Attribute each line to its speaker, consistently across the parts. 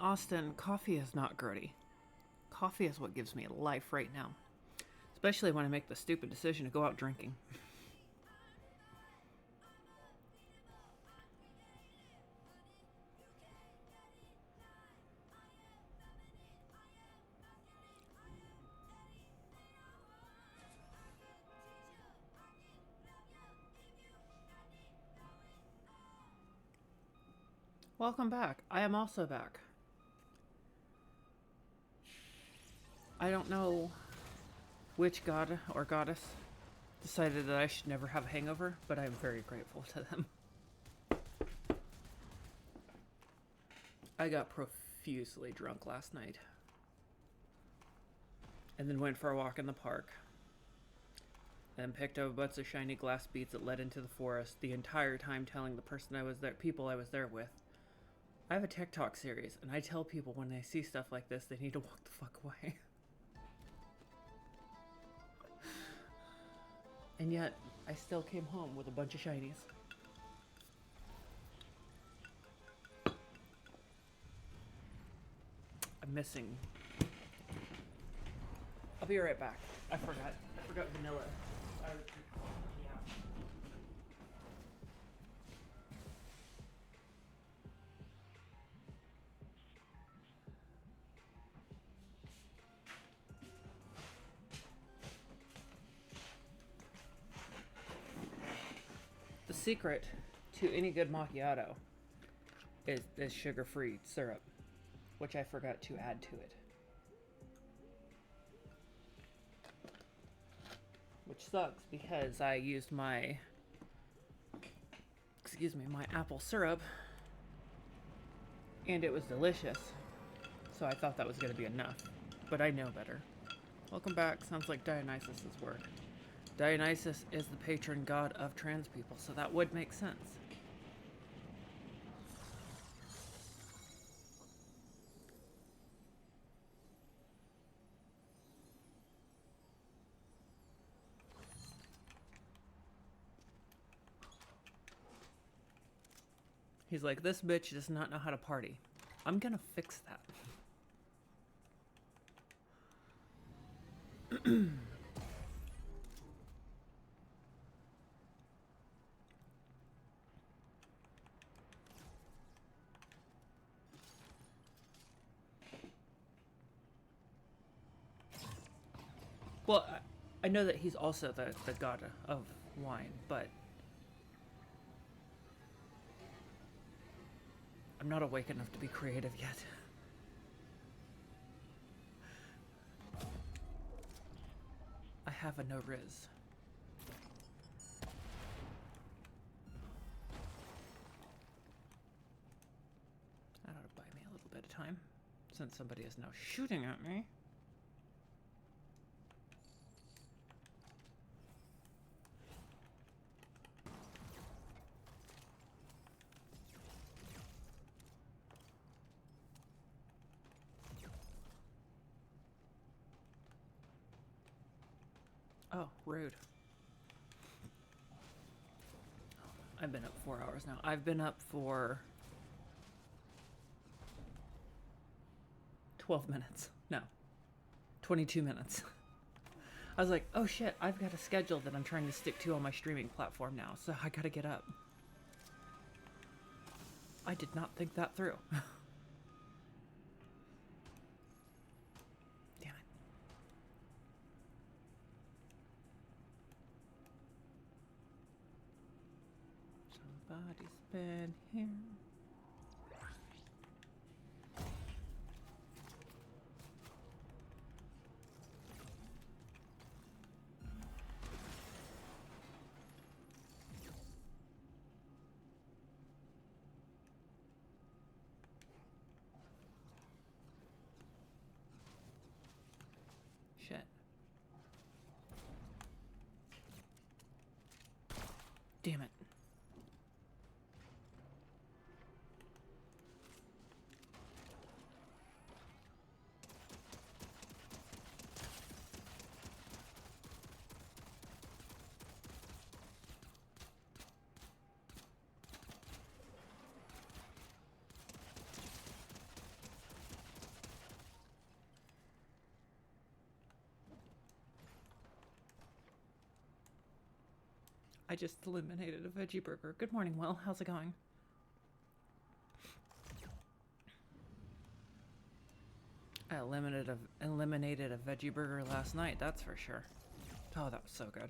Speaker 1: Austin, coffee is not grody. Coffee is what gives me life right now. Especially when I make the stupid decision to go out drinking. Welcome back. I am also back. I don't know which god or goddess decided that I should never have a hangover, but I am very grateful to them. I got profusely drunk last night. And then went for a walk in the park. Then picked up a bunch of shiny glass beads that led into the forest, the entire time telling the people I was there with, I have a TikTok series, and I tell people when they see stuff like this, they need to walk the fuck away. And yet, I still came home with a bunch of shinies. I'm missing. I'll be right back. I forgot vanilla. The secret to any good macchiato is sugar-free syrup, which I forgot to add to it. Which sucks because I used my apple syrup and it was delicious. So I thought that was going to be enough, but I know better. Welcome back. Sounds like Dionysus' work. Dionysus is the patron god of trans people, so that would make sense. He's like, this bitch does not know how to party. I'm gonna fix that. Well, I know that he's also the god of wine, but I'm not awake enough to be creative yet. I have a no riz. That ought to buy me a little bit of time, since somebody is now shooting at me. Oh, rude. I've been up 4 hours now. I've been up for 12 minutes. No, 22 minutes. I was like, oh shit, I've got a schedule that I'm trying to stick to on my streaming platform now, so I gotta get up. I did not think that through. Damn it. Somebody's been here. Shit. Damn it. I just eliminated a veggie burger. Good morning, Will. How's it going? I eliminated a veggie burger last night, that's for sure. Oh, that was so good.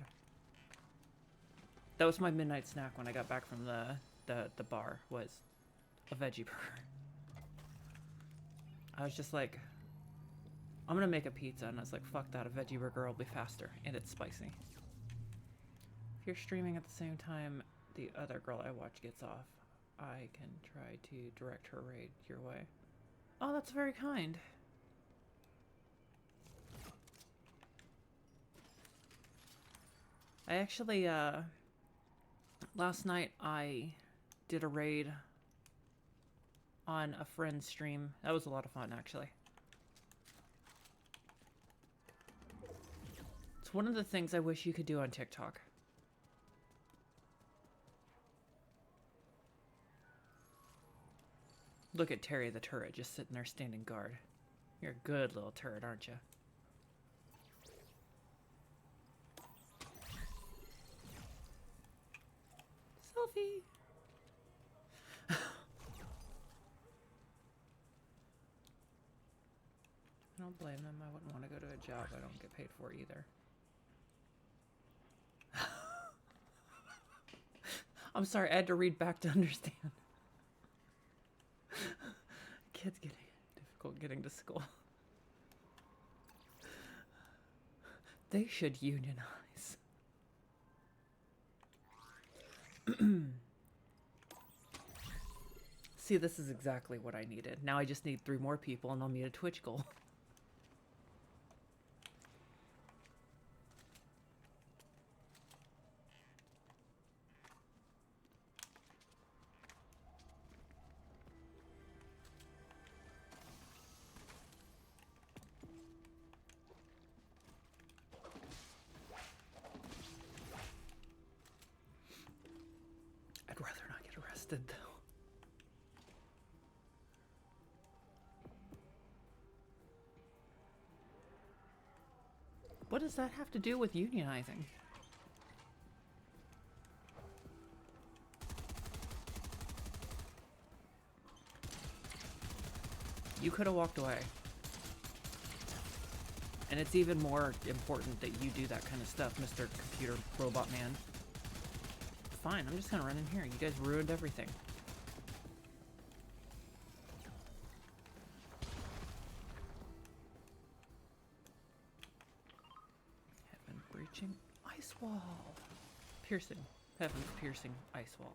Speaker 1: That was my midnight snack when I got back from the bar, was a veggie burger. I was just like, I'm gonna make a pizza, and I was like, fuck that, a veggie burger will be faster, and it's spicy. If you're streaming at the same time the other girl I watch gets off, I can try to direct her raid your way. Oh, that's very kind. I actually, last night I did a raid on a friend's stream. That was a lot of fun, actually. It's one of the things I wish you could do on TikTok. Look at Terry the turret just sitting there standing guard. You're a good little turret, aren't you? Selfie! I don't blame them. I wouldn't want to go to a job I don't get paid for either. I'm sorry, I had to read back to understand. Kids getting difficult getting to school. They should unionize. See, this is exactly what I needed. Now I just need 3 more people and I'll meet a Twitch goal. I'd rather not get arrested, though. What does that have to do with unionizing? You could have walked away. And it's even more important that you do that kind of stuff, Mr. Computer Robot Man. Fine, I'm just gonna run in here. You guys ruined everything. Heaven breaching ice wall. Piercing. Heaven's piercing ice wall.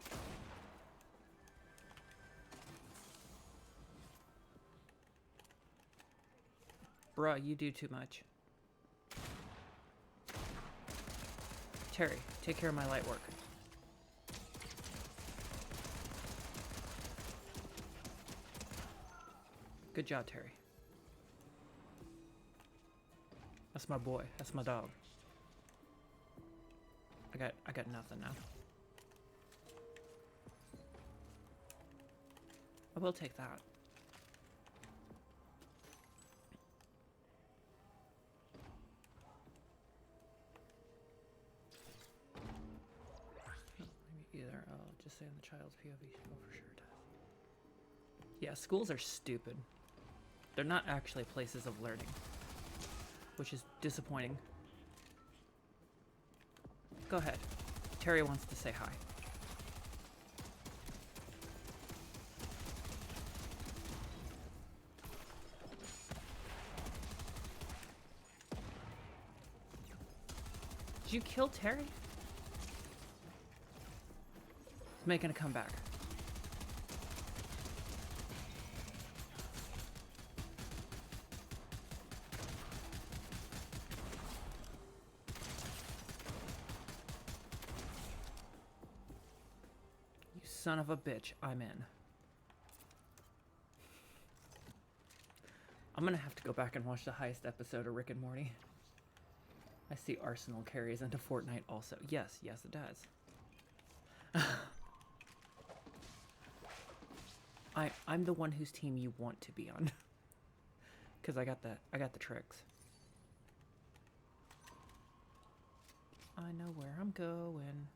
Speaker 1: Bruh, you do too much. Terry, take care of my light work. Good job, Terry. That's my boy. That's my dog. I got nothing now. I will take that. Maybe either. I'll just say in the child's POV. Oh, for sure it does. Yeah, schools are stupid. They're not actually places of learning, which is disappointing. Go ahead. Terry wants to say hi. Did you kill Terry? He's making a comeback. Son of a bitch, I'm in. I'm gonna have to go back and watch the highest episode of Rick and Morty. I see Arsenal carries into Fortnite also. Yes, yes it does. I'm the one whose team you want to be on. Cause I got the tricks. I know where I'm going.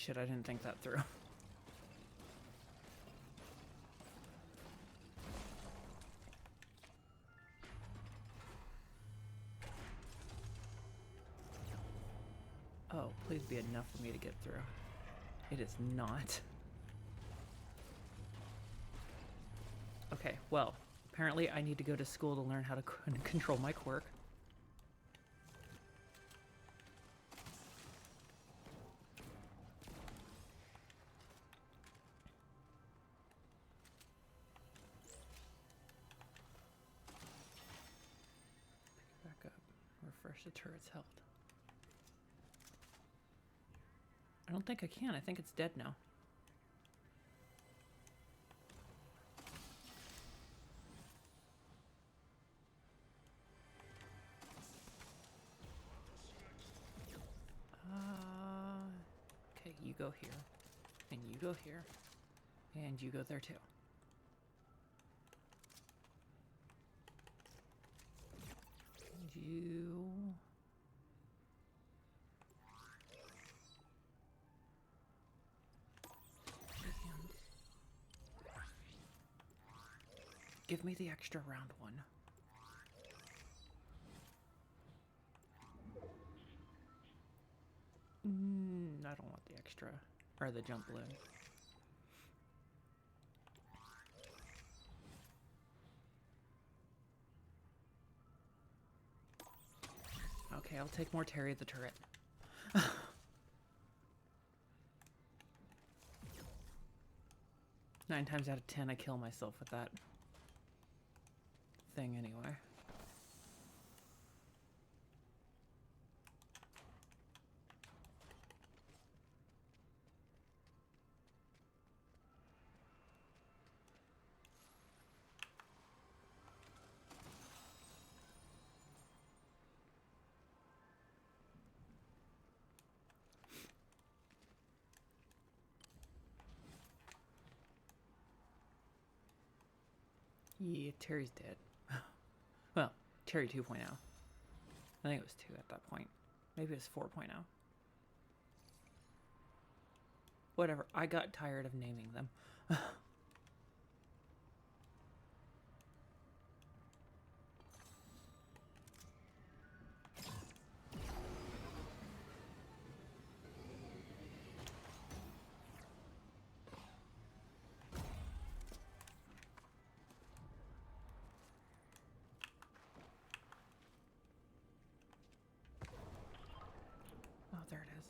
Speaker 1: Shit, I didn't think that through. Oh, please be enough for me to get through. It is not. Okay, well, apparently I need to go to school to learn how to control my quirk. Pick back up. Refresh the turret's health. I don't think I can. I think it's dead now. Okay, you go here. And you go here. And you go there too. And you... Give me the extra round one. I don't want the extra, or the jump balloon. Okay, I'll take more Terry the turret. 9 times out of 10 I kill myself with that thing anyway. Yeah, Terry's dead. Well, Terry 2.0. I think it was 2 at that point. Maybe it was 4.0. Whatever, I got tired of naming them. Oh, there it is.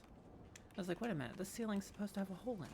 Speaker 1: I was like, wait a minute, this ceiling's supposed to have a hole in it.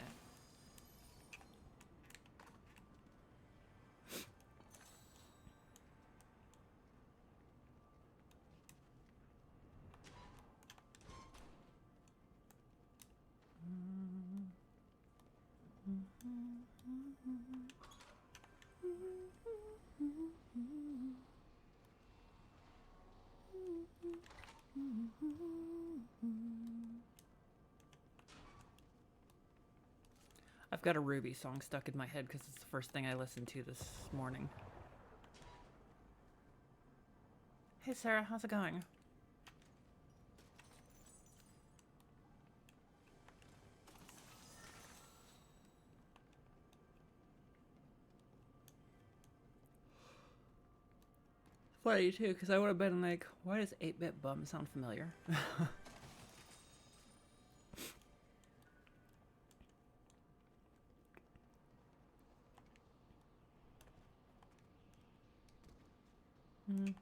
Speaker 1: I've got a Ruby song stuck in my head because it's the first thing I listened to this morning. Hey Sarah, how's it going? Funny too, because I would have been like, why does 8-bit bum sound familiar? Nah.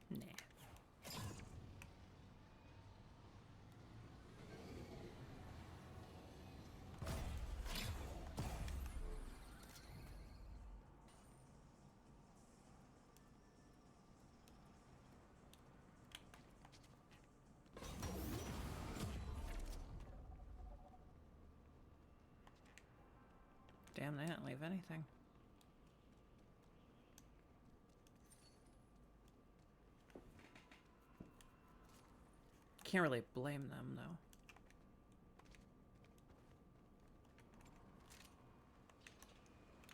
Speaker 1: Damn, they didn't leave anything. Can't really blame them, though.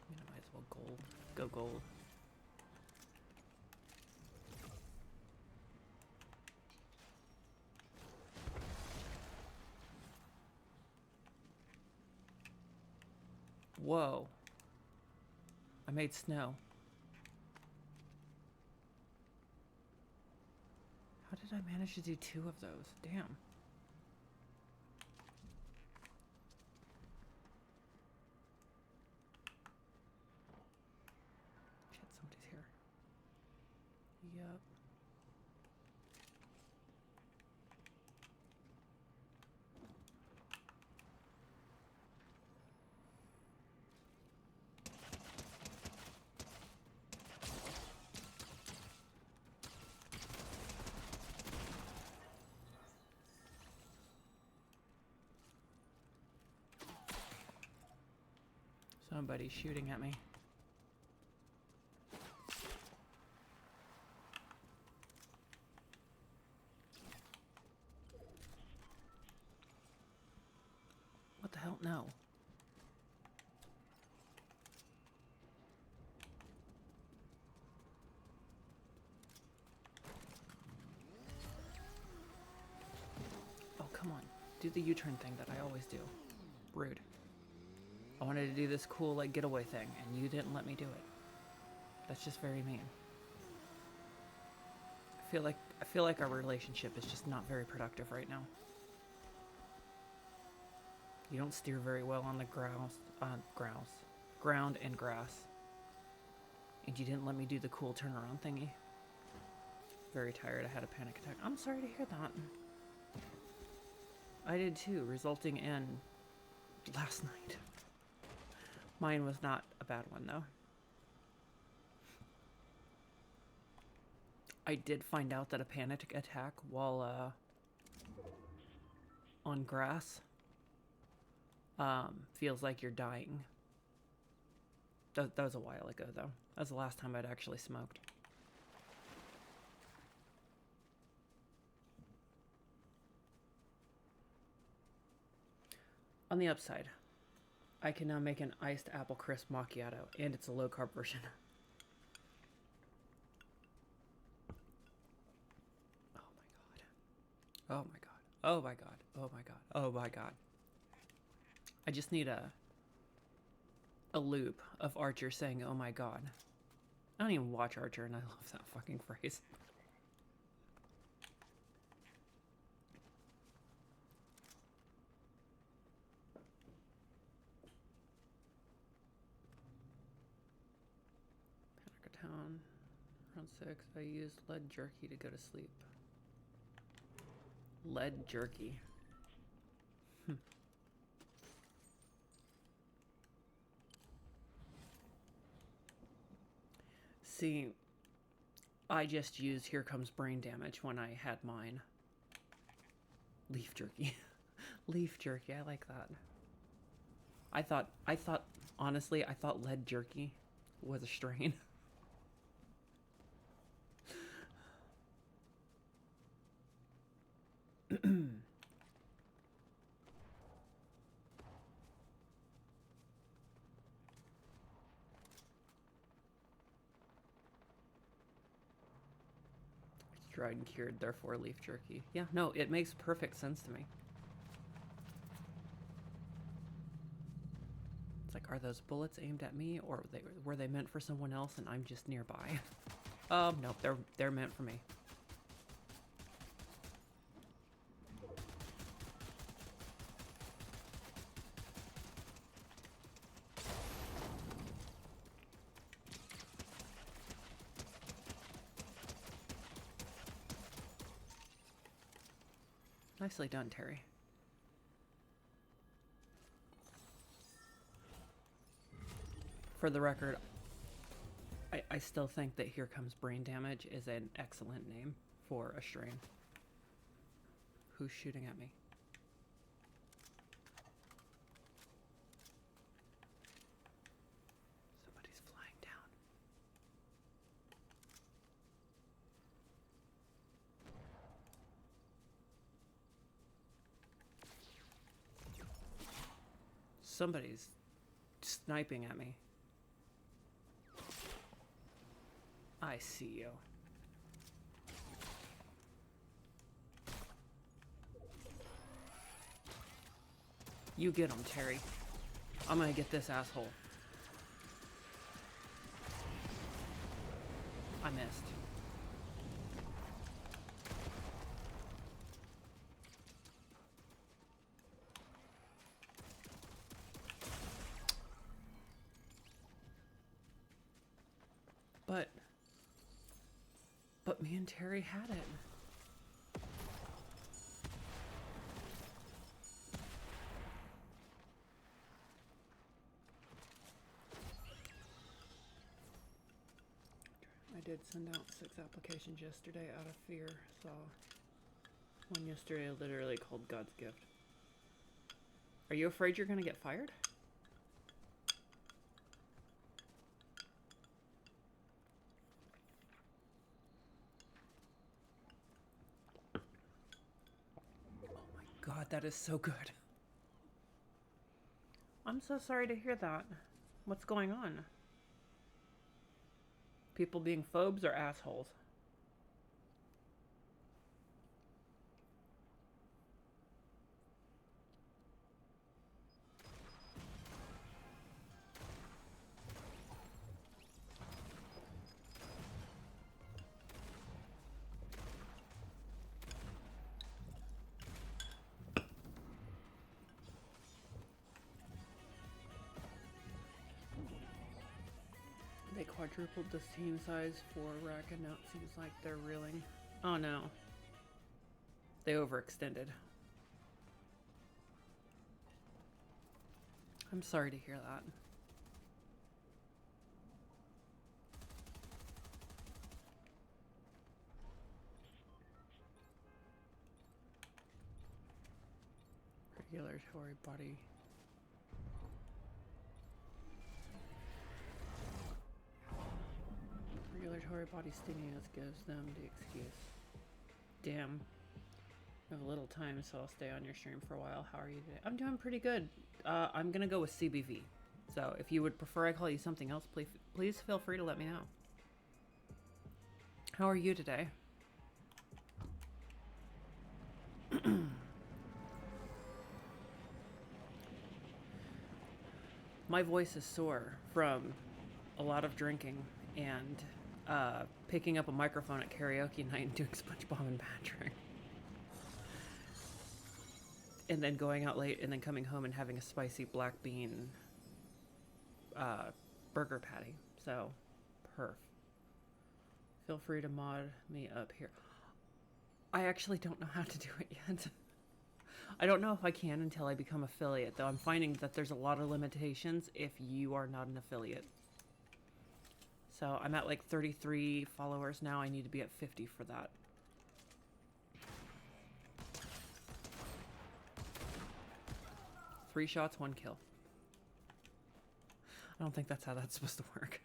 Speaker 1: You know, might as well gold. Go gold. Whoa. I made snow. How did I manage to do 2 of those? Damn. Shit, somebody's here. Yup. Somebody's shooting at me. What the hell? No. Oh, come on. Do the U-turn thing that I always do. Rude. I wanted to do this cool, like, getaway thing, and you didn't let me do it. That's just very mean. I feel like our relationship is just not very productive right now. You don't steer very well on the ground and grass. And you didn't let me do the cool turnaround thingy. Very tired. I had a panic attack. I'm sorry to hear that. I did too, resulting in last night. Mine was not a bad one, though. I did find out that a panic attack while on grass feels like you're dying. That was a while ago, though. That was the last time I'd actually smoked. On the upside, I can now make an iced apple crisp macchiato, and it's a low-carb version. Oh my god. Oh my god. Oh my god. Oh my god. I just need a loop of Archer saying, oh my god. I don't even watch Archer, and I love that fucking phrase. Panic Town. Around 6, I used lead jerky to go to sleep. Lead jerky. See, I just used Here Comes Brain Damage when I had mine. Leaf jerky. Leaf jerky, I like that. Honestly, I thought lead jerky was a strain. It's dried and cured, therefore leaf jerky. Yeah, no, it makes perfect sense to me. It's like, are those bullets aimed at me, or were they meant for someone else and I'm just nearby? Nope, they're meant for me. Nicely done, Terry. For the record, I still think that Here Comes Brain Damage is an excellent name for a strain. Who's shooting at me? Somebody's flying down. Somebody's sniping at me. I see you. You get him, Terry. I'm gonna get this asshole. I missed. But me and Terry had it. I did send out 6 applications yesterday out of fear. Saw one yesterday literally called God's gift. Are you afraid you're gonna get fired? God, that is so good. I'm so sorry to hear that. What's going on? People being phobes or assholes? They quadrupled the team size for Rack, and now it seems like they're reeling. Oh no. They overextended. I'm sorry to hear that. Regulatory body. Regulatory body stimulus gives them the excuse. Damn. I have a little time, so I'll stay on your stream for a while. How are you today? I'm doing pretty good. I'm gonna go with CBV. So if you would prefer I call you something else, please feel free to let me know. How are you today? My voice is sore from a lot of drinking and picking up a microphone at karaoke night and doing SpongeBob and Patrick. And then going out late and then coming home and having a spicy black bean burger patty. So, perf. Feel free to mod me up here. I actually don't know how to do it yet. I don't know if I can until I become affiliate, though I'm finding that there's a lot of limitations if you are not an affiliate. So I'm at like 33 followers now. I need to be at 50 for that. Three shots, 1 kill. I don't think that's how that's supposed to work.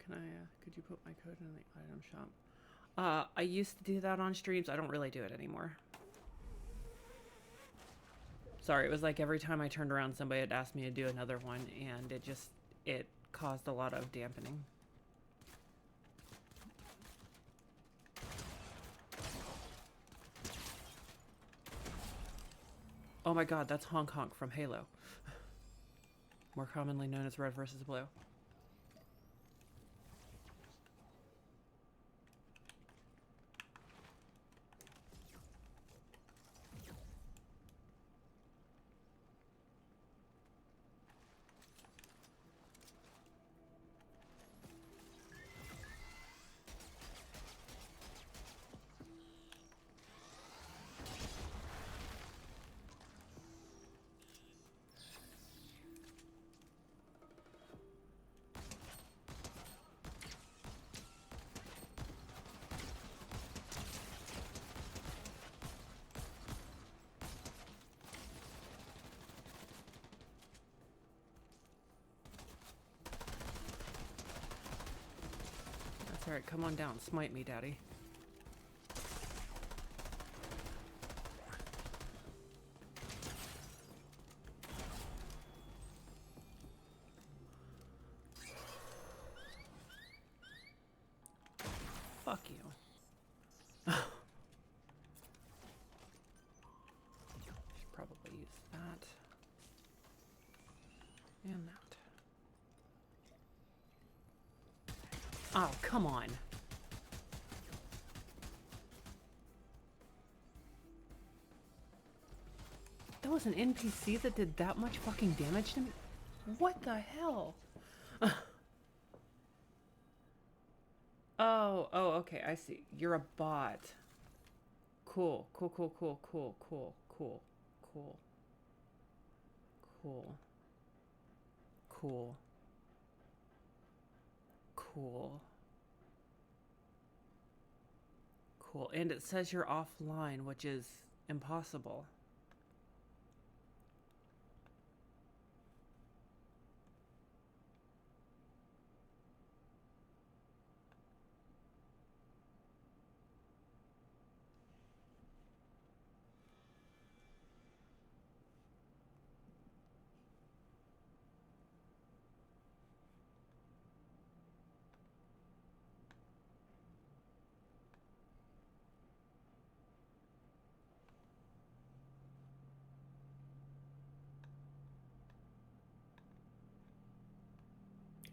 Speaker 1: Hello, could you put my code in the item shop? I used to do that on streams. I don't really do it anymore. Sorry, it was like every time I turned around, somebody had asked me to do another one, and it caused a lot of dampening. Oh my god, that's Honk Honk from Halo. More commonly known as Red versus Blue. Alright, come on down. Smite me, daddy. Oh, come on. That was an NPC that did that much fucking damage to me? What the hell? Oh, okay, I see. You're a bot. Cool, cool, cool, cool, cool, cool, cool, cool, cool, cool, cool, cool. And it says you're offline, which is impossible.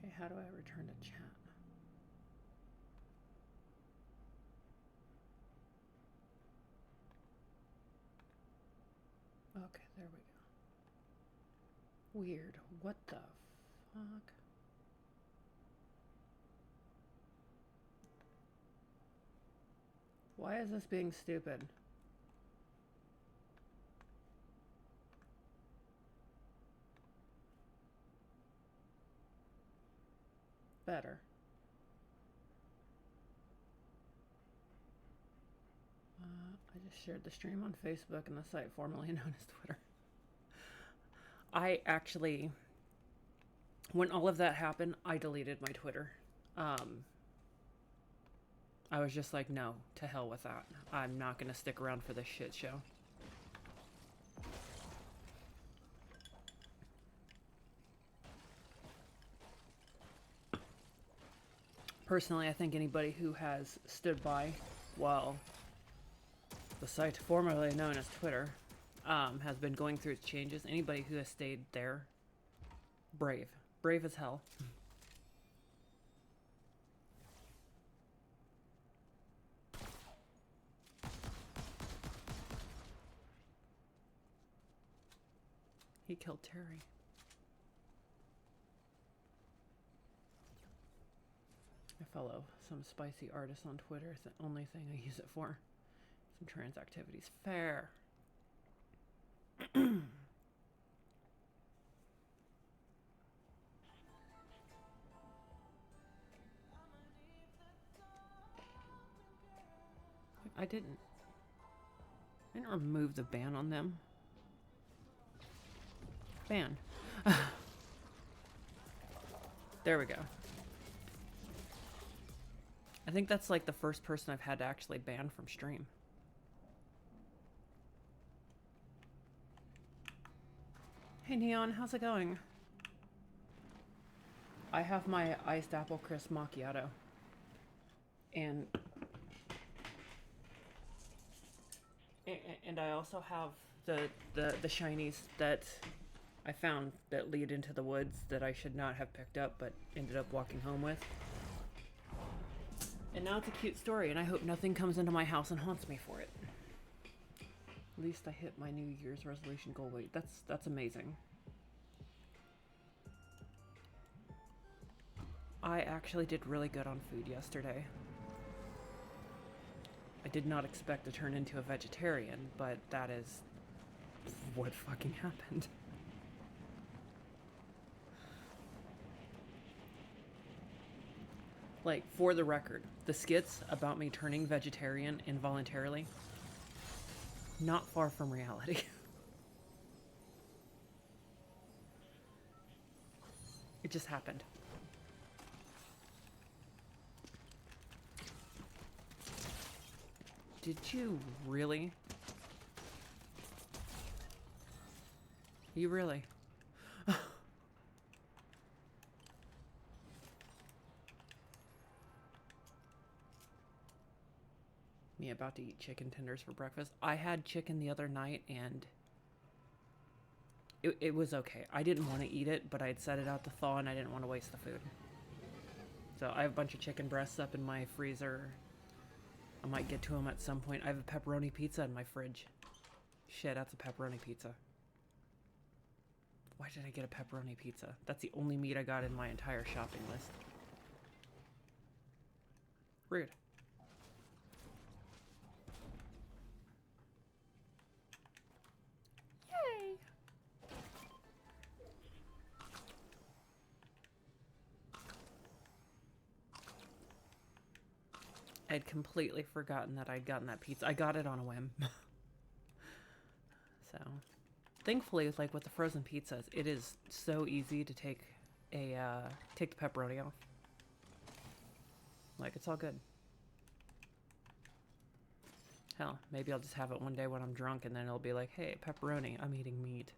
Speaker 1: Okay, how do I return to chat? Okay, there we go. Weird. What the fuck? Why is this being stupid? Better. I just shared the stream on Facebook and the site formerly known as Twitter. I actually, when all of that happened, I deleted my Twitter. I was just like, no, to hell with that. I'm not going to stick around for this shit show. Personally, I think anybody who has stood by while the site formerly known as Twitter has been going through its changes, anybody who has stayed there, brave. Brave as hell. He killed Terry. I follow some spicy artists on Twitter. It's the only thing I use it for. Some trans activities. Fair. I didn't remove the ban on them. Ban. There we go. I think that's like the first person I've had to actually ban from stream. Hey Neon, how's it going? I have my iced apple crisp macchiato. And I also have the shinies that I found that lead into the woods that I should not have picked up but ended up walking home with. And now it's a cute story, and I hope nothing comes into my house and haunts me for it. At least I hit my New Year's resolution goal weight. That's amazing. I actually did really good on food yesterday. I did not expect to turn into a vegetarian, but that is what fucking happened. Like, for the record, the skits about me turning vegetarian involuntarily, not far from reality. It just happened. Did you really? You really? Me about to eat chicken tenders for breakfast. I had chicken the other night and it was okay. I didn't want to eat it, but I had set it out to thaw and I didn't want to waste the food. So I have a bunch of chicken breasts up in my freezer. I might get to them at some point. I have a pepperoni pizza in my fridge. Shit, that's a pepperoni pizza. Why did I get a pepperoni pizza? That's the only meat I got in my entire shopping list. Rude. Yay! I'd completely forgotten that I'd gotten that pizza. I got it on a whim. So, thankfully, like with the frozen pizzas, it is so easy to take the pepperoni off. Like, it's all good. Hell, maybe I'll just have it one day when I'm drunk and then it'll be like, hey, pepperoni, I'm eating meat.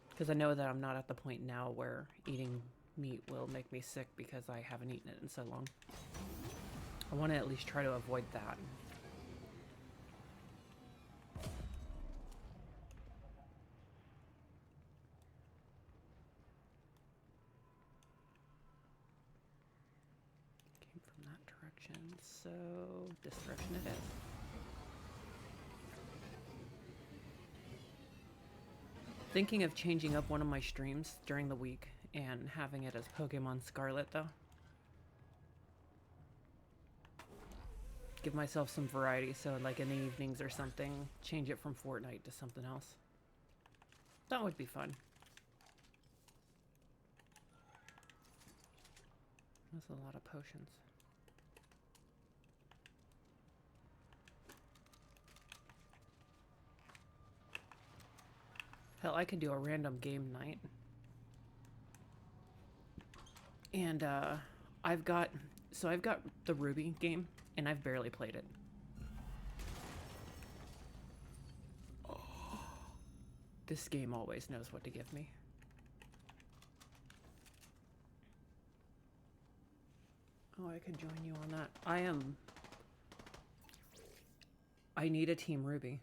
Speaker 1: Because I know that I'm not at the point now where eating meat will make me sick because I haven't eaten it in so long. I want to at least try to avoid that. Came from that direction, so this direction it is. Thinking of changing up one of my streams during the week and having it as Pokemon Scarlet, though. Give myself some variety, so like in the evenings or something, change it from Fortnite to something else. That would be fun. That's a lot of potions. Hell, I could do a random game night. And I've got the Ruby game, and I've barely played it. Oh, this game always knows what to give me. Oh, I could join you on that. I need a Team Ruby.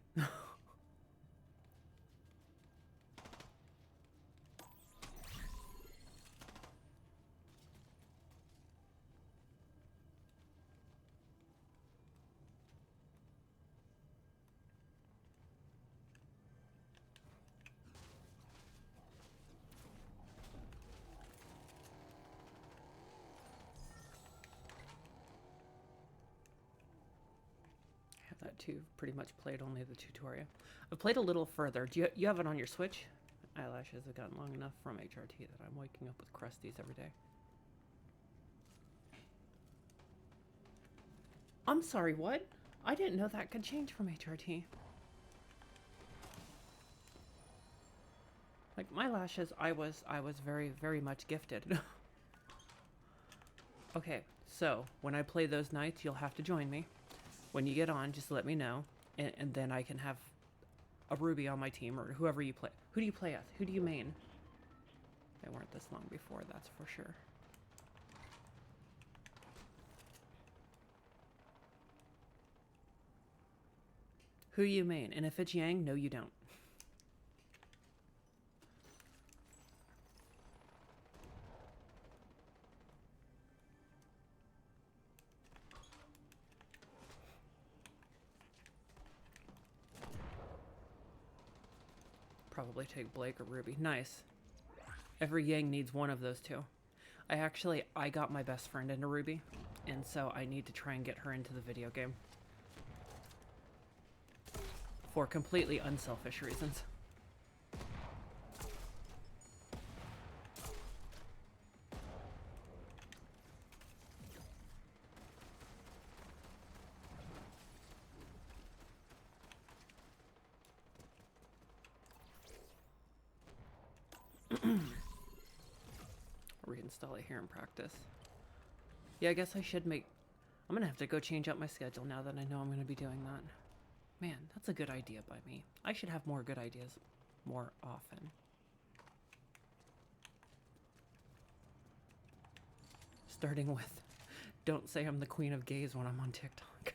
Speaker 1: That too. Pretty much played only the tutorial. I've played a little further. Do you have it on your Switch? Eyelashes have gotten long enough from HRT that I'm waking up with crusties every day. I'm sorry, what? I didn't know that could change from HRT. Like my lashes, I was very, very much gifted. Okay, so when I play those nights, you'll have to join me. When you get on, just let me know, and then I can have a Ruby on my team, or whoever you play. Who do you play as? Who do you main? They weren't this long before, that's for sure. Who you main? And if it's Yang, no you don't. Probably take Blake or Ruby. Nice. Every Yang needs one of those two. I got my best friend into Ruby, and so I need to try and get her into the video game. For completely unselfish reasons. Reinstall it here in practice. Yeah, I guess I should I'm gonna have to go change up my schedule now that I know I'm gonna be doing that. Man, that's a good idea by me. I should have more good ideas more often. Starting with, don't say I'm the queen of gays when I'm on TikTok.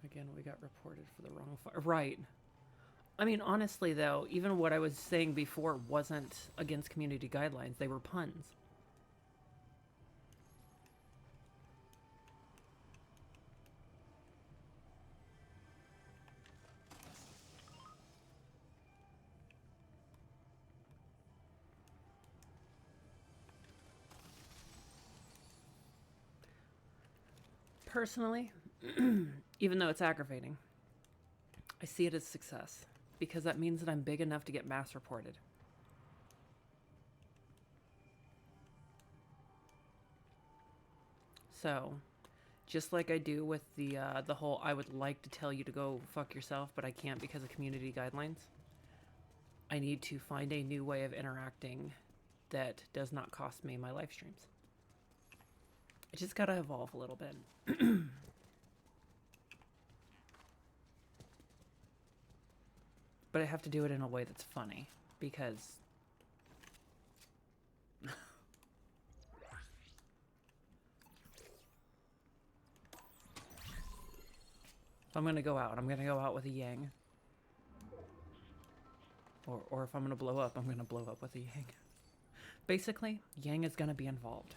Speaker 1: Again, we got reported for the wrong fire. Right. I mean, honestly, though, even what I was saying before wasn't against community guidelines. They were puns. Personally, even though it's aggravating, I see it as success because that means that I'm big enough to get mass reported. So, just like I do with the whole I would like to tell you to go fuck yourself, but I can't because of community guidelines. I need to find a new way of interacting that does not cost me my live streams. I just gotta evolve a little bit. But I have to do it in a way that's funny because if I'm gonna go out, I'm gonna go out with a yang. Or if I'm gonna blow up, I'm gonna blow up with a yang. Basically, yang is gonna be involved.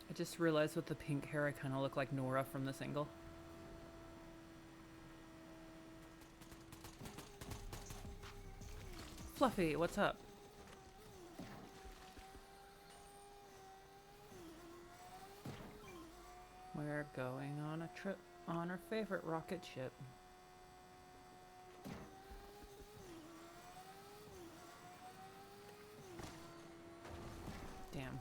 Speaker 1: I just realized with the pink hair I kind of look like Nora from this angle. Fluffy, what's up? We're going on a trip on our favorite rocket ship. Damn.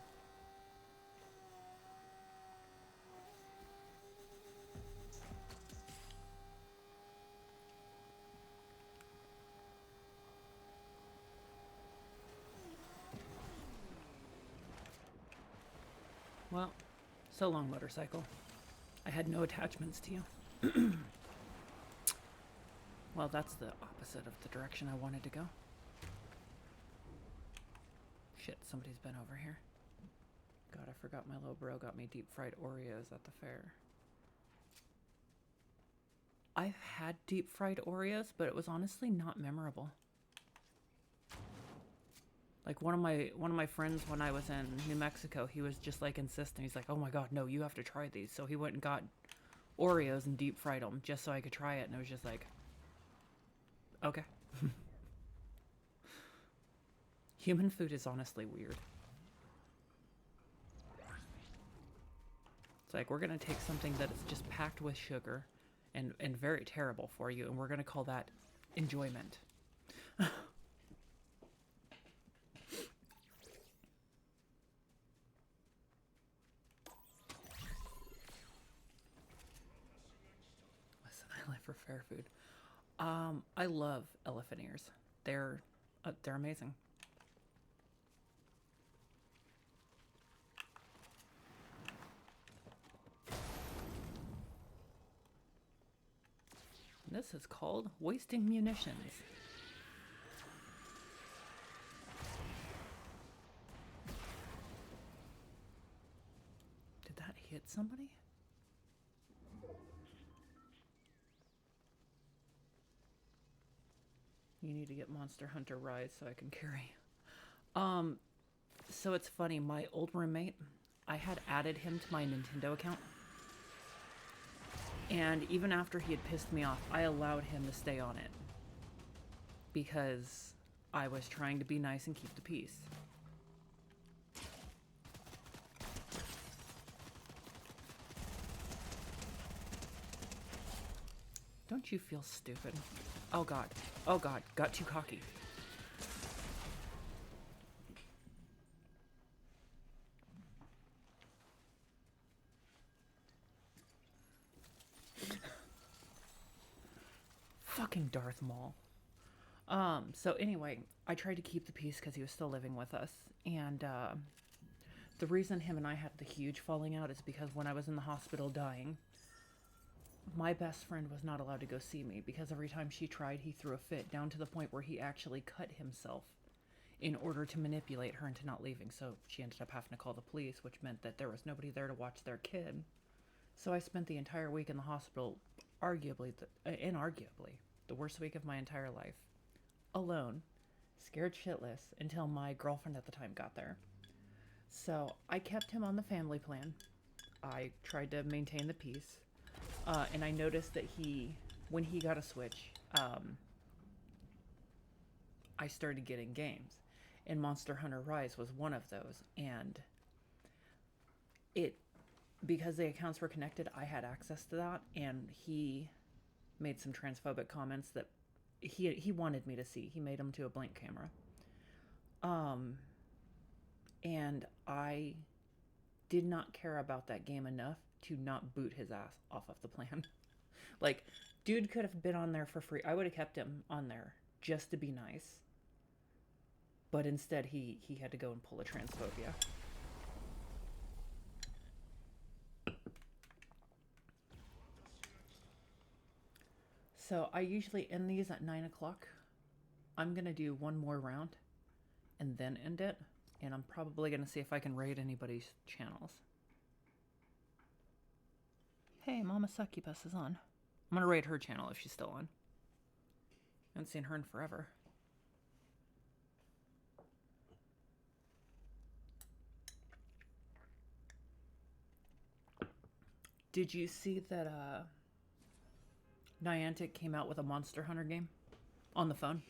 Speaker 1: Well, so long, motorcycle. I had no attachments to you. Well, that's the opposite of the direction I wanted to go. Shit, somebody's been over here. God, I forgot my little bro got me deep fried Oreos at the fair. I've had deep fried Oreos, but it was honestly not memorable. Like one of my friends when I was in New Mexico, he was just like insisting. He's like, "Oh my God, no, you have to try these." So he went and got Oreos and deep fried them just so I could try it, and it was just like, okay. Human food is honestly weird. It's like we're gonna take something that is just packed with sugar and very terrible for you, and we're gonna call that enjoyment. I live for fair food. I love elephant ears. They're amazing. This is called wasting munitions. Did that hit somebody? You need to get Monster Hunter Rise so I can carry. So it's funny, my old roommate, I had added him to my Nintendo account. And even after he had pissed me off, I allowed him to stay on it. Because I was trying to be nice and keep the peace. Don't you feel stupid? Oh God. Oh God. Got too cocky. Fucking Darth Maul. So anyway, I tried to keep the peace because he was still living with us. And the reason him and I had the huge falling out is because when I was in the hospital dying, my best friend was not allowed to go see me because every time she tried, he threw a fit, down to the point where he actually cut himself in order to manipulate her into not leaving. So she ended up having to call the police, which meant that there was nobody there to watch their kid. So I spent the entire week in the hospital, inarguably, the worst week of my entire life, alone, scared shitless, until my girlfriend at the time got there. So I kept him on the family plan. I tried to maintain the peace. And I noticed that when he got a Switch, I started getting games. And Monster Hunter Rise was one of those. And because the accounts were connected, I had access to that. And he made some transphobic comments that he wanted me to see. He made them to a blank camera. And I did not care about that game enough to not boot his ass off of the plan. Like, dude could have been on there for free. I would have kept him on there just to be nice. But instead, he had to go and pull a transphobia. So I usually end these at 9 o'clock. I'm going to do one more round and then end it. And I'm probably going to see if I can raid anybody's channels. Hey, Mama Succubus is on. I'm going to raid her channel if she's still on. I haven't seen her in forever. Did you see that Niantic came out with a Monster Hunter game on the phone?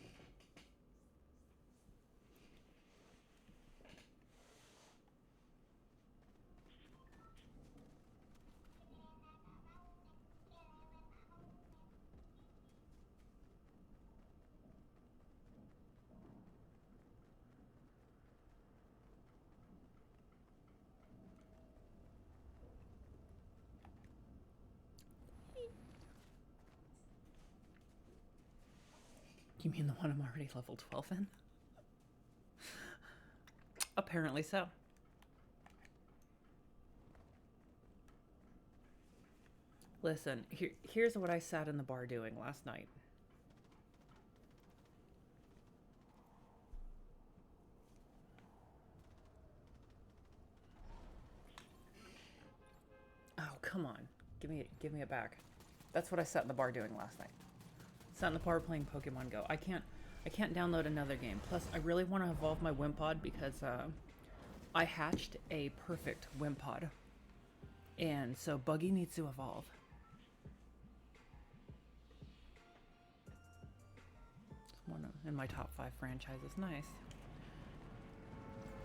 Speaker 1: You mean the one I'm already level 12 in? Apparently so. Listen, here's what I sat in the bar doing last night. Oh, come on. Give me it back. That's what I sat in the bar doing last night. Sat in the bar playing Pokemon Go. I can't download another game. Plus, I really want to evolve my Wimpod because I hatched a perfect Wimpod. And so Buggy needs to evolve. It's one in my top 5 franchises. Nice.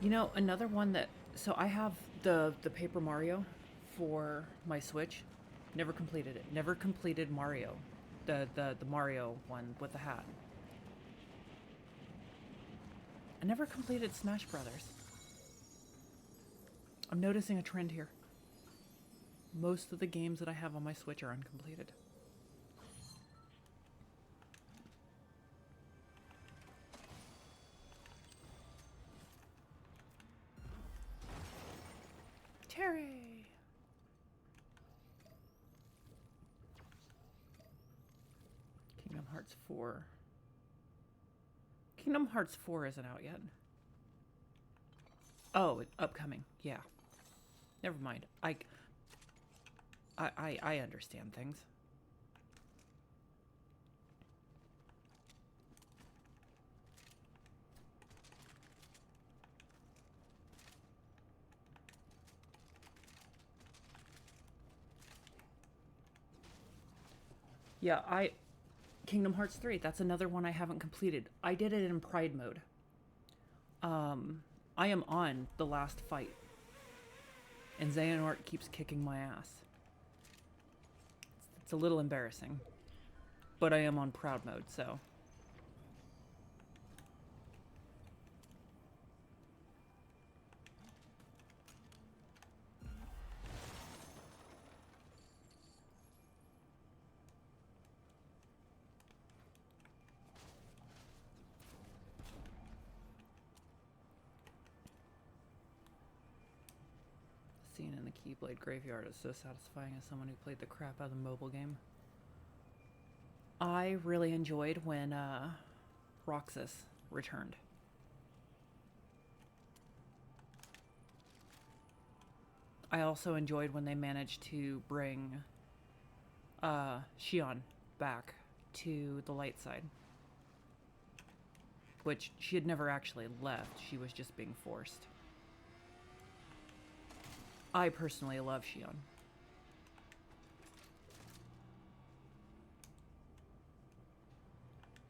Speaker 1: You know, another one that... So I have the Paper Mario for my Switch. Never completed it. Never completed Mario. The Mario one with the hat. I never completed Smash Brothers. I'm noticing a trend here. Most of the games that I have on my Switch are uncompleted. Terry! Kingdom Hearts 4. Kingdom Hearts 4 isn't out yet. Oh, upcoming. Yeah. Never mind. I understand things. Yeah, Kingdom Hearts 3, that's another one I haven't completed. I did it in Pride mode. I am on the last fight. And Xehanort keeps kicking my ass. It's a little embarrassing. But I am on proud mode, so... the Keyblade Graveyard is so satisfying as someone who played the crap out of the mobile game. I really enjoyed when Roxas returned. I also enjoyed when they managed to bring Shion back to the light side. Which she had never actually left, she was just being forced. I personally love Shion.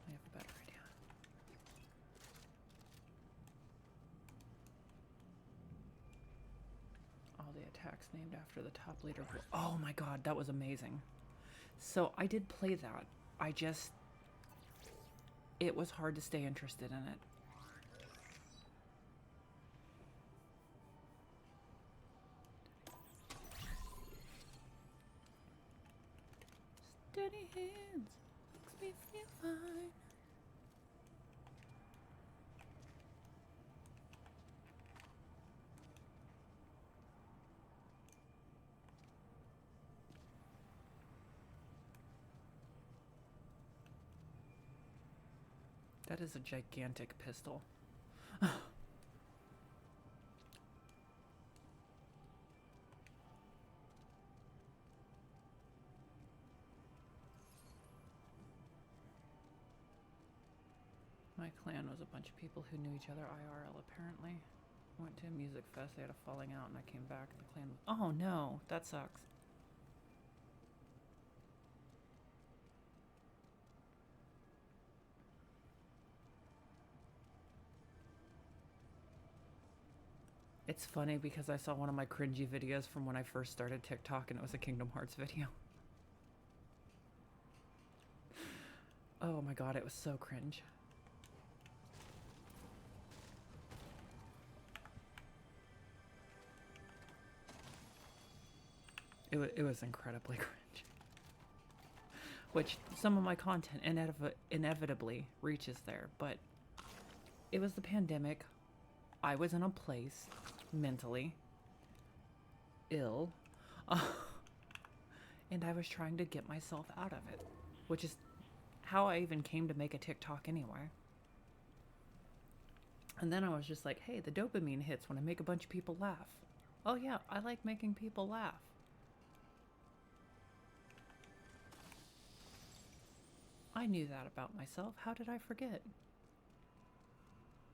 Speaker 1: I have a better idea. All the attacks named after the top leader. Oh my god, that was amazing. So I did play that. It was hard to stay interested in it. Steady hands makes me feel fine. That is a gigantic pistol. My clan was a bunch of people who knew each other IRL, apparently. Went to a music fest, they had a falling out, and I came back, and the clan was... Oh no, that sucks. It's funny because I saw one of my cringy videos from when I first started TikTok, and it was a Kingdom Hearts video. Oh my god, it was so cringe. It was incredibly cringe. Which some of my content inevitably reaches there, but it was the pandemic. I was in a place mentally ill, and I was trying to get myself out of it, which is how I even came to make a TikTok anyway. And then I was just like, hey, the dopamine hits when I make a bunch of people laugh. Oh yeah, I like making people laugh. I knew that about myself. How did I forget?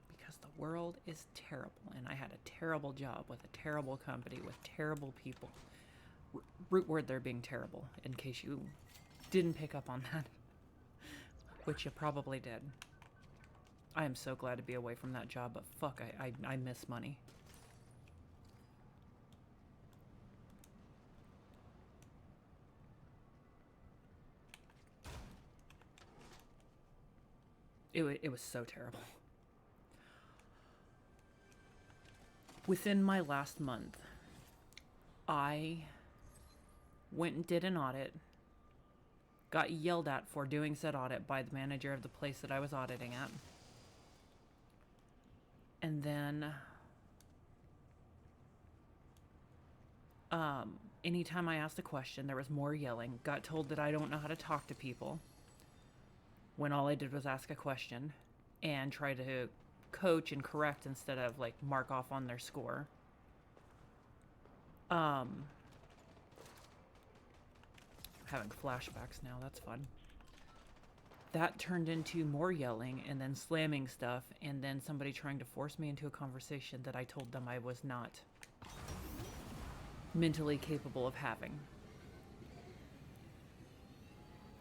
Speaker 1: Because the world is terrible, and I had a terrible job with a terrible company with terrible people. Root word there being terrible, in case you didn't pick up on that. Which you probably did. I am so glad to be away from that job, but fuck, I miss money. It was so terrible. Within my last month, I went and did an audit, got yelled at for doing said audit by the manager of the place that I was auditing at. And then, anytime I asked a question, there was more yelling. Got told that I don't know how to talk to people, when all I did was ask a question and try to coach and correct instead of like mark off on their score. Having flashbacks now, that's fun. That turned into more yelling and then slamming stuff, and then somebody trying to force me into a conversation that I told them I was not mentally capable of having.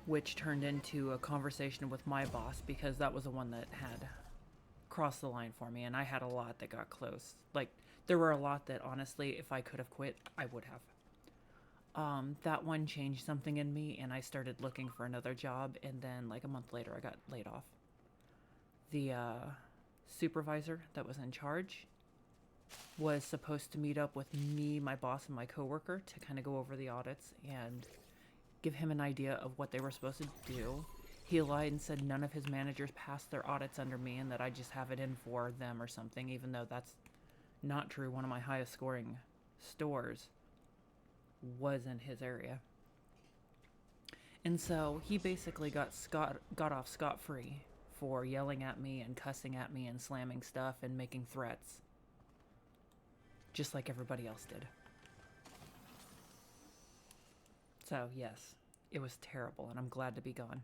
Speaker 1: Which turned into a conversation with my boss, because that was the one that had crossed the line for me, and I had a lot that got close. Like, there were a lot that, honestly, if I could have quit, I would have. That one changed something in me, and I started looking for another job, and then, like, a month later, I got laid off. The supervisor that was in charge was supposed to meet up with me, my boss, and my coworker to kind of go over the audits and give him an idea of what they were supposed to do. He lied and said none of his managers passed their audits under me and that I just have it in for them or something, even though that's not true. One of my highest scoring stores was in his area. And so he basically got off scot-free for yelling at me and cussing at me and slamming stuff and making threats. Just like everybody else did. So, yes, it was terrible, and I'm glad to be gone.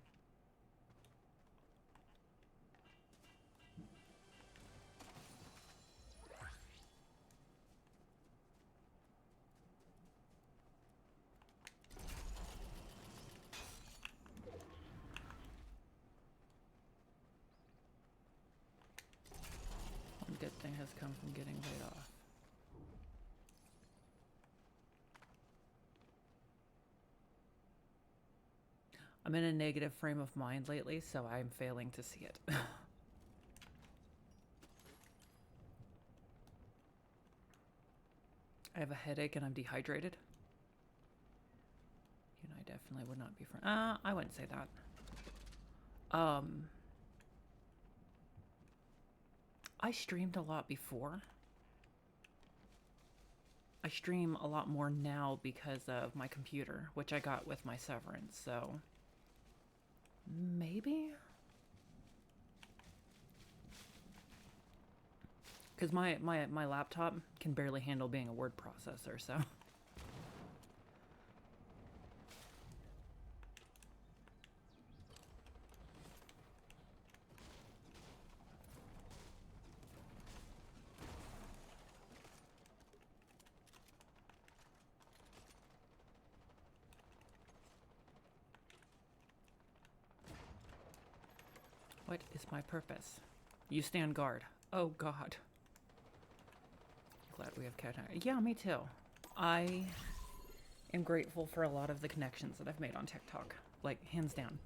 Speaker 1: One good thing has come from getting laid off. I'm in a negative frame of mind lately, so I'm failing to see it. I have a headache and I'm dehydrated. You and I definitely would not be friends. I wouldn't say that. I streamed a lot before. I stream a lot more now because of my computer, which I got with my severance, so maybe? Because my laptop can barely handle being a word processor, so. What is my purpose? You stand guard. Oh god. Glad we have cat. Yeah, me too. I am grateful for a lot of the connections that I've made on TikTok. Like, hands down.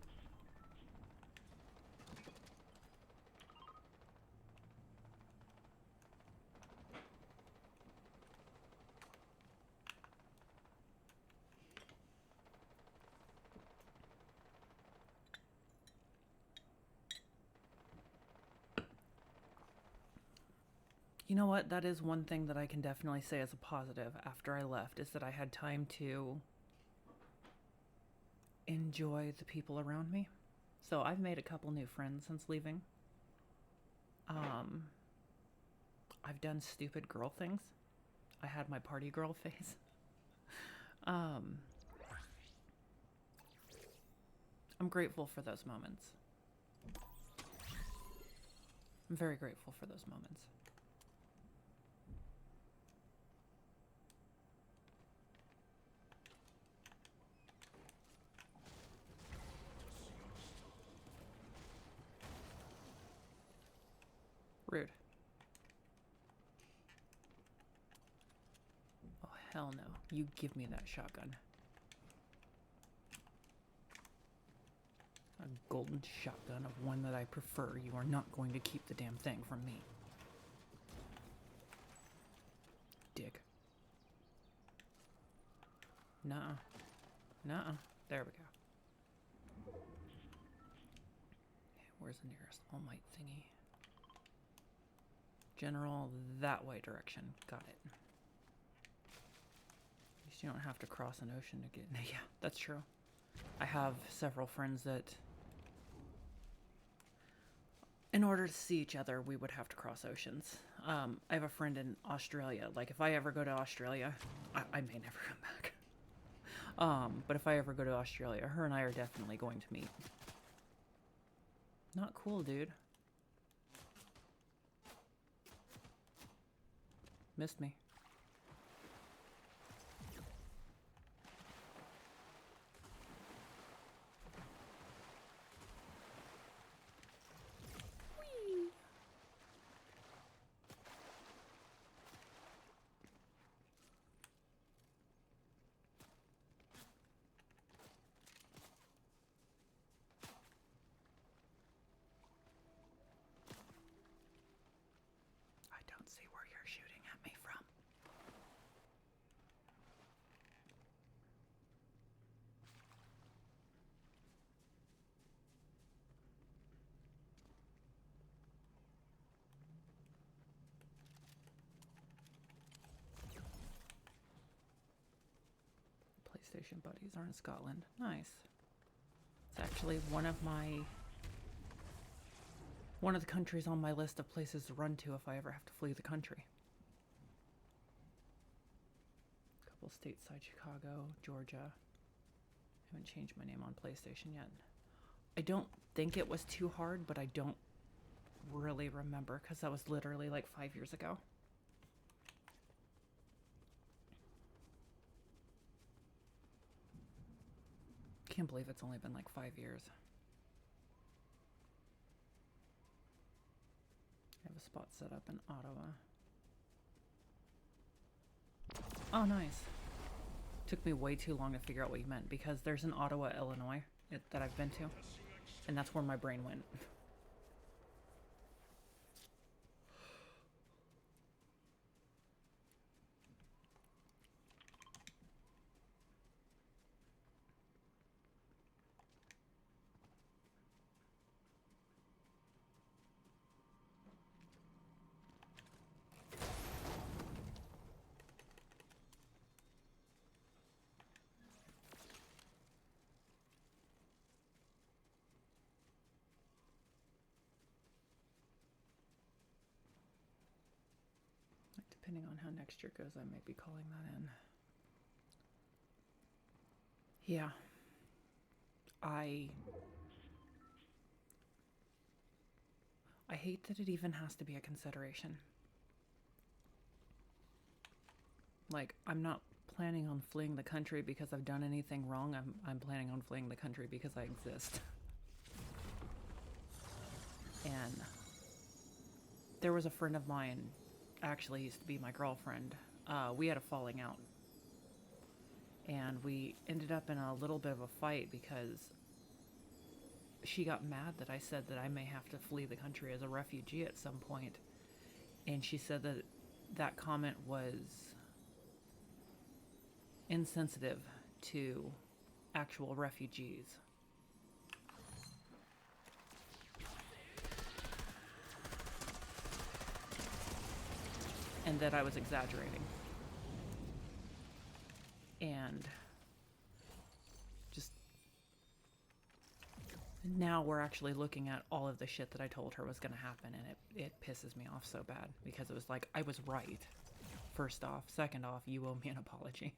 Speaker 1: You know what? That is one thing that I can definitely say as a positive after I left, is that I had time to enjoy the people around me. So I've made a couple new friends since leaving. I've done stupid girl things. I had my party girl phase. I'm grateful for those moments. I'm very grateful for those moments. Rude. Oh, hell no. You give me that shotgun. A golden shotgun of one that I prefer. You are not going to keep the damn thing from me. Dick. Nuh-uh. Nuh-uh. There we go. Okay, where's the nearest All Might thingy? General, that way direction. Got it. At least you don't have to cross an ocean to get... Yeah, that's true. I have several friends that... In order to see each other, we would have to cross oceans. I have a friend in Australia. Like, if I ever go to Australia... I may never come back. But if I ever go to Australia, her and I are definitely going to meet. Not cool, dude. Missed me. Whee! I don't see where you're shooting at me from. PlayStation buddies are in Scotland. Nice. It's actually one of the countries on my list of places to run to if I ever have to flee the country. A couple stateside: Chicago, Georgia. I haven't changed my name on PlayStation yet. I don't think it was too hard, but I don't really remember because that was literally like 5 years ago. Can't believe it's only been like 5 years. I have a spot set up in Ottawa. Oh, nice. Took me way too long to figure out what you meant because there's an Ottawa, Illinois that I've been to, and that's where my brain went. Depending on how next year goes, I might be calling that in. Yeah. I hate that it even has to be a consideration. Like, I'm not planning on fleeing the country because I've done anything wrong. I'm planning on fleeing the country because I exist. And there was a friend of mine, actually used to be my girlfriend. We had a falling out. And we ended up in a little bit of a fight because she got mad that I said that I may have to flee the country as a refugee at some point. And she said that that comment was insensitive to actual refugees. And that I was exaggerating. And just now we're actually looking at all of the shit that I told her was going to happen, and it pisses me off so bad because it was like, I was right. First off. Second off, you owe me an apology.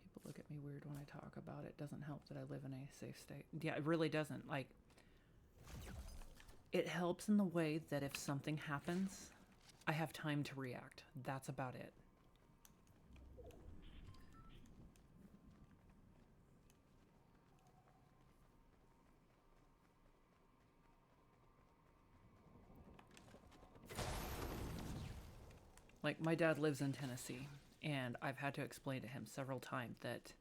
Speaker 1: People look at me weird when I talk about it. Doesn't help that I live in a safe state. Yeah, it really doesn't. Like, it helps in the way that if something happens, I have time to react. That's about it. Like, my dad lives in Tennessee, and I've had to explain to him several times that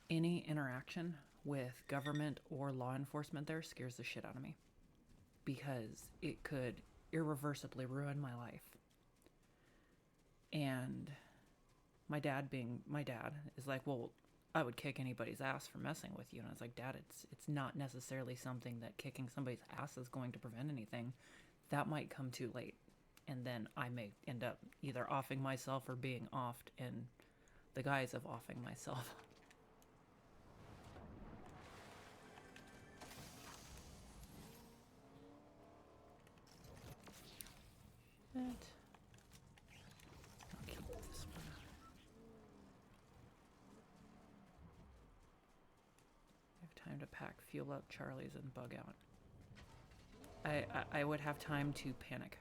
Speaker 1: any interaction with government or law enforcement there scares the shit out of me because it could irreversibly ruin my life. And my dad, being my dad, is like, well, I would kick anybody's ass for messing with you. And I was like, Dad, it's not necessarily something that kicking somebody's ass is going to prevent anything. That might come too late. And then I may end up either offing myself or being offed in the guise of offing myself. But I'll keep this one. I have time to pack, fuel up Charlie's, and bug out. I would have time to panic.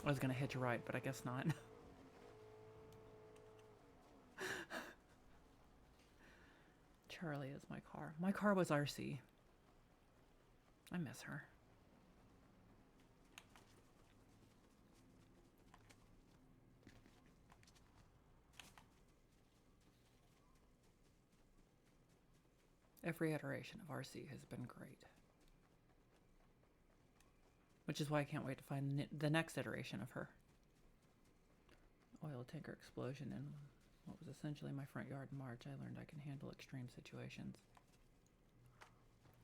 Speaker 1: I was gonna hitch a ride, but I guess not. Charlie is my car. My car was RC. I miss her. Every iteration of RC has been great. Which is why I can't wait to find the next iteration of her. Oil tanker explosion in what was essentially my front yard in March, I learned I can handle extreme situations.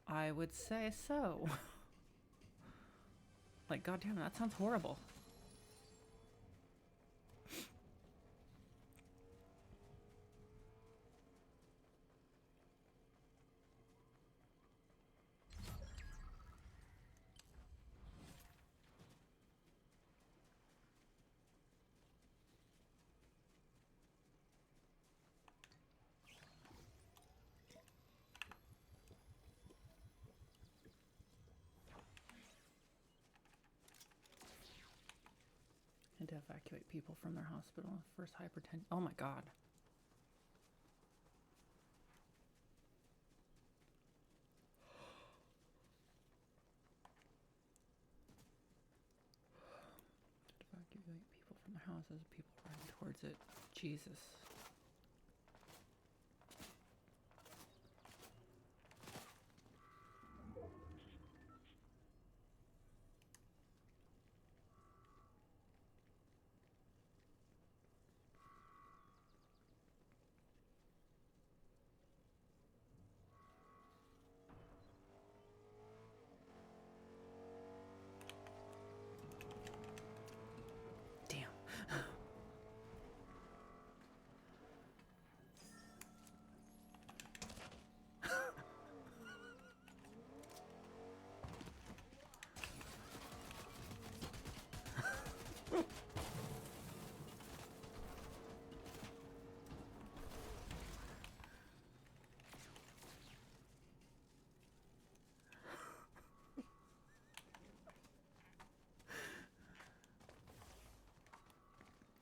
Speaker 1: I would say so. Like, goddamn, that sounds horrible. And to evacuate people from their hospital. First hypertension. Oh my god. To evacuate people from their houses. People running towards it. Jesus.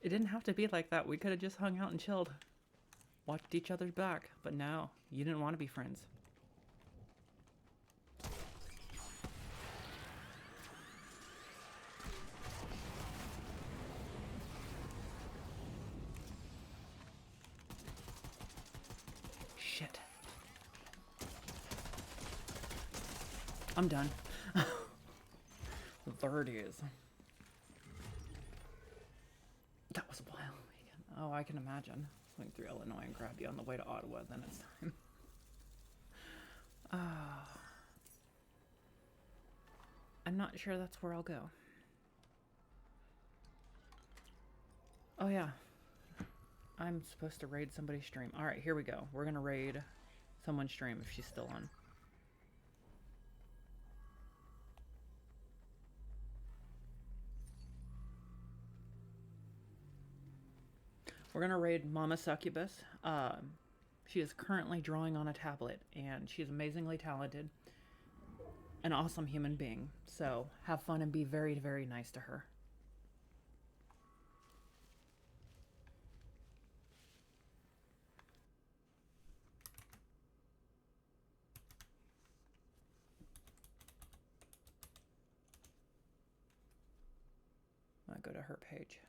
Speaker 1: It didn't have to be like that. We could have just hung out and chilled. Watched each other's back. But no, you didn't want to be friends. Shit. I'm done. There it is. That was wild. Oh, I can imagine. Swing through Illinois and grab you on the way to Ottawa, then it's time. I'm not sure that's where I'll go. Oh yeah. I'm supposed to raid somebody's stream. Alright, here we go. We're gonna raid someone's stream if she's still on. We're gonna raid Mama Succubus. She is currently drawing on a tablet, and she's amazingly talented. An awesome human being. So have fun and be very, very nice to her. I'll go to her page.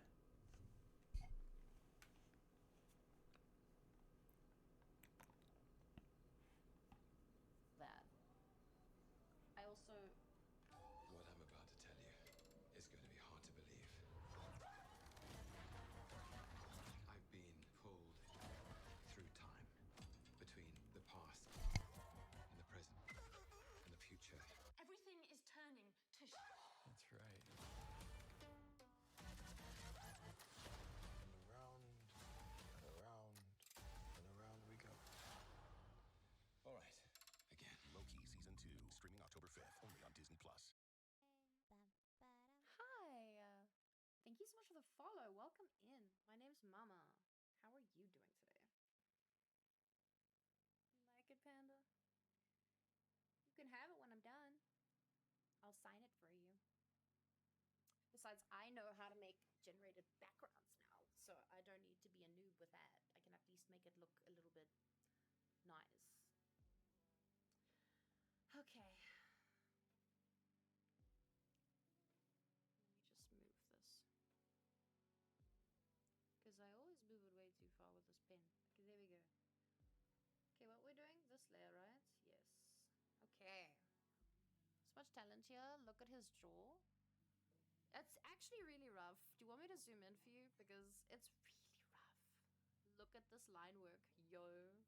Speaker 2: Thank you so much for the follow. Welcome in. My name's Mama. How are you doing today? You like it, Panda? You can have it when I'm done. I'll sign it for you. Besides, I know how to make generated backgrounds now, so I don't need to be a noob with that. I can at least make it look a little bit nice. Okay. Let me just move this. Because I always move it way too far with this pen. Okay, there we go. Okay, what we're doing? This layer, right? Yes. Okay. So much talent here. Look at his jaw. It's actually really rough. Do you want me to zoom in for you? Because it's really rough. Look at this line work, yo.